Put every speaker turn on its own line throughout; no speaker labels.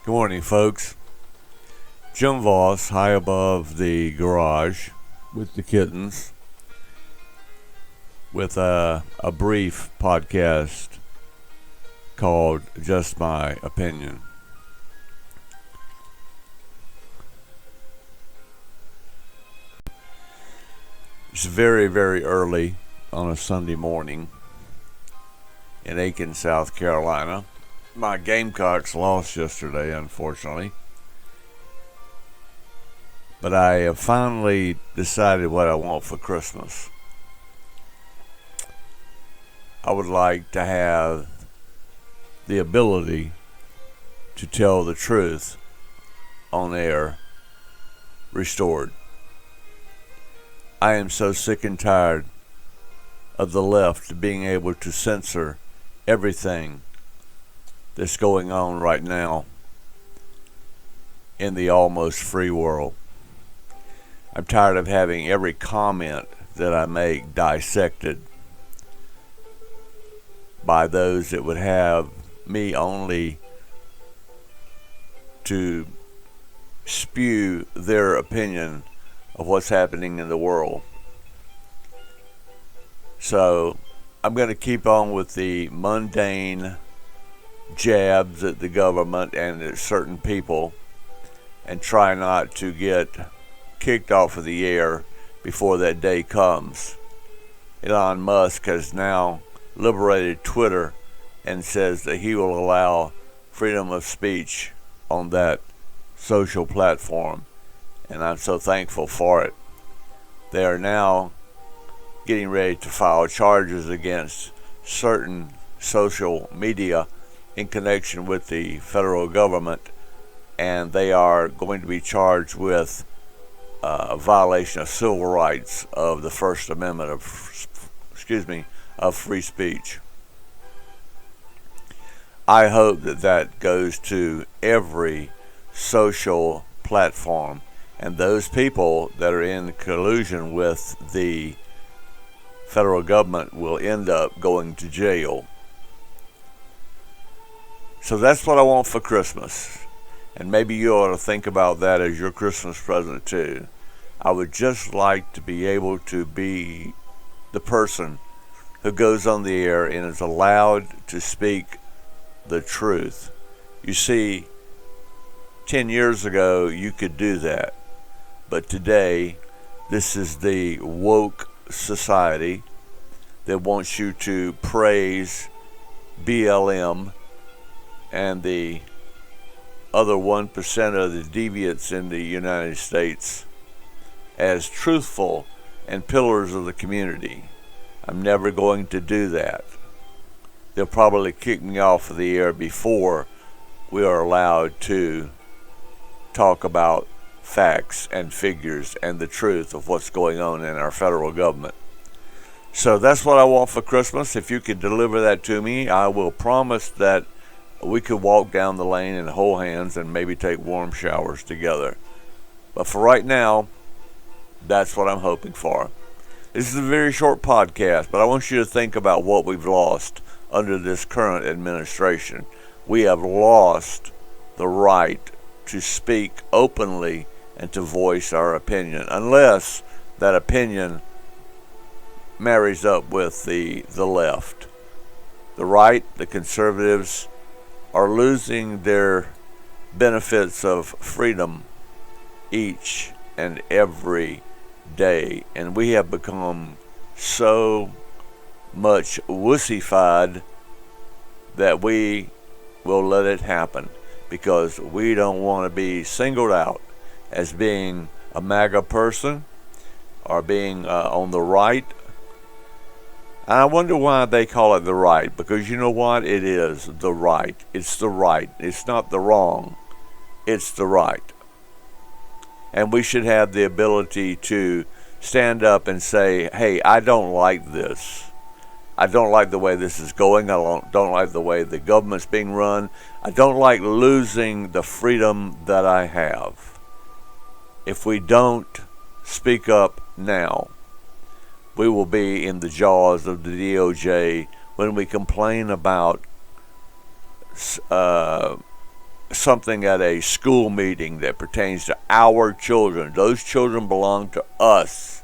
Good morning, folks. Jim Voss, high above the garage with the kittens, with a brief podcast called Just My Opinion. It's very, very early on a Sunday morning in Aiken, South Carolina. My Gamecocks lost yesterday, unfortunately. But I have finally decided what I want for Christmas. I would like to have the ability to tell the truth on air restored. I am so sick and tired of the left being able to censor everything that's going on right now in the almost free world. I'm tired of having every comment that I make dissected by those that would have me only to spew their opinion of what's happening in the world. So I'm going to keep on with the mundane jabs at the government and at certain people and try not to get kicked off of the air before that day comes. Elon Musk has now liberated Twitter and says that he will allow freedom of speech on that social platform, and I'm so thankful for it. They are now getting ready to file charges against certain social media in connection with the federal government, and they are going to be charged with a violation of civil rights of the First Amendment of free speech. I hope that goes to every social platform, and those people that are in collusion with the federal government will end up going to jail. So that's what I want for Christmas. And maybe you ought to think about that as your Christmas present too. I would just like to be able to be the person who goes on the air and is allowed to speak the truth. You see, 10 years ago you could do that. But today, this is the woke society that wants you to praise BLM and the other 1% of the deviants in the United States as truthful and pillars of the community. I'm never going to do that. They'll probably kick me off of the air before we are allowed to talk about facts and figures and the truth of what's going on in our federal government. So that's what I want for Christmas. If you could deliver that to me, I will promise that we could walk down the lane and hold hands and maybe take warm showers together. But for right now, that's what I'm hoping for. This is a very short podcast, but I want you to think about what we've lost under this current administration. We have lost the right to speak openly and to voice our opinion, unless that opinion marries up with the left. The right, the conservatives, are losing their benefits of freedom each and every day. And we have become so much wussified that we will let it happen because we don't want to be singled out as being a MAGA person or being on the right. And I wonder why they call it the right, because you know what? It is the right. It's the right. It's not the wrong. It's the right. And we should have the ability to stand up and say, hey, I don't like this. I don't like the way this is going. I don't like the way the government's being run. I don't like losing the freedom that I have. If we don't speak up now, we will be in the jaws of the DOJ when we complain about something at a school meeting that pertains to our children. Those children belong to us,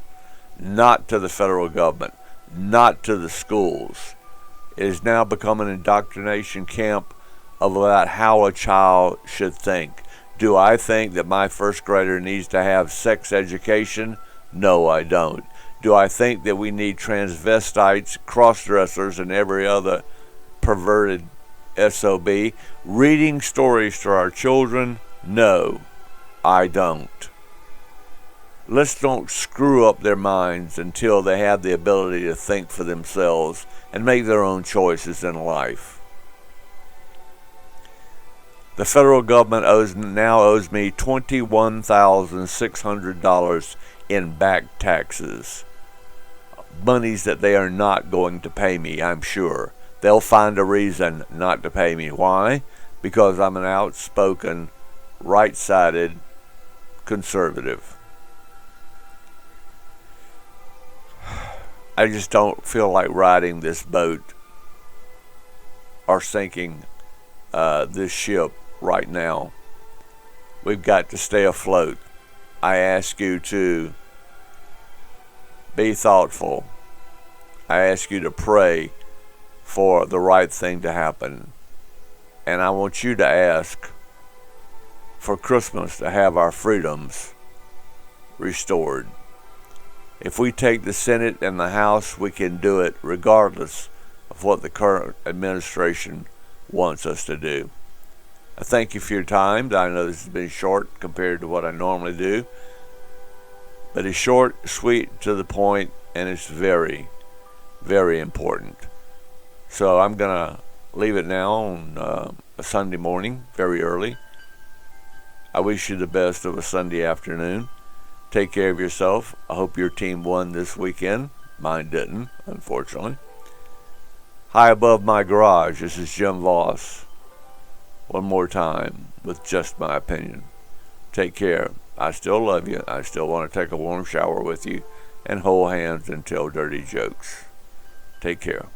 not to the federal government, not to the schools. It has now become an indoctrination camp about how a child should think. Do I think that my first grader needs to have sex education? No, I don't. Do I think that we need transvestites, cross-dressers, and every other perverted SOB reading stories to our children? No, I don't. Let's don't screw up their minds until they have the ability to think for themselves and make their own choices in life. The federal government now owes me $21,600 in back taxes. Monies that they are not going to pay me, I'm sure. They'll find a reason not to pay me. Why? Because I'm an outspoken, right-sided conservative. I just don't feel like riding this boat or sinking this ship right now. We've got to stay afloat. I ask you to be thoughtful. I ask you to pray for the right thing to happen. And I want you to ask for Christmas to have our freedoms restored. If we take the Senate and the House, we can do it regardless of what the current administration wants us to do. I thank you for your time. I know this has been short compared to what I normally do, but it's short, sweet, to the point, and it's very, very important. So I'm going to leave it now on a Sunday morning, very early. I wish you the best of a Sunday afternoon. Take care of yourself. I hope your team won this weekend. Mine didn't, unfortunately. High above my garage, this is Jim Voss. One more time with just my opinion. Take care. I still love you. I still want to take a warm shower with you and hold hands and tell dirty jokes. Take care.